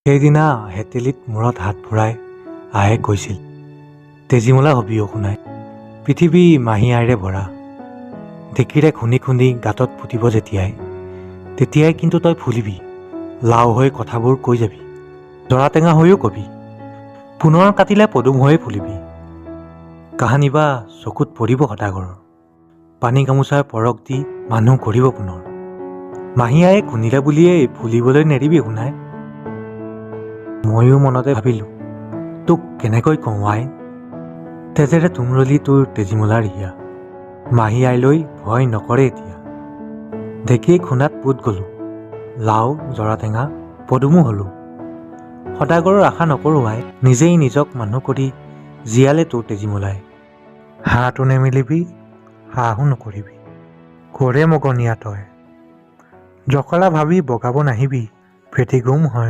সেইদিনা হেতেলিত মূৰত হাত ভৰাই আহে কৈছিল, তেজীমলা হবি শুনাই, পৃথিৱী মাহী আইৰে ভৰা। ঢেঁকীৰে খুন্দি খুন্দি গাঁতত পুতিব তেতিয়াই কিন্তু তই ফুলিবি, লাও হৈ কথাবোৰ কৈ যাবি, জৰা টেঙা হৈও কবি, পুনৰ কাটিলে পদুম হৈয়ে ফুলিবি। কাহানি বা চকুত পৰিব সদাগৰৰ, পানী গামোচাৰ পৰশ দি মানুহ গঢ়িব পুনৰ। মাহী আয়ে খুন্দিলে বুলিয়েই ফুলিবলৈ নেৰিবি শুনাই। ময়ো মনতে ভাবিলোঁ, তোক কেনেকৈ কওঁ আই, তেজেৰে তুমৰলি তোৰ তেজীমলাৰ হিয়া। মাহী আইলৈ ভয় নকৰে এতিয়া, ঢেঁকী খুন্দাত পোত গ'লোঁ, লাও জৰা টেঙা পদুমো হ'লোঁ। সদাগৰৰ আশা নকৰোঁ আই, নিজেই নিজক মানুহ কৰি জীয়ালে তোৰ তেজীমলাই। হাঁহটো নেমেলিবি, হাঁহো নকৰিবি, কৰে মগনীয়া তই। জখলা ভাবি বগাব নাহিবি, ফেটি গুম হয়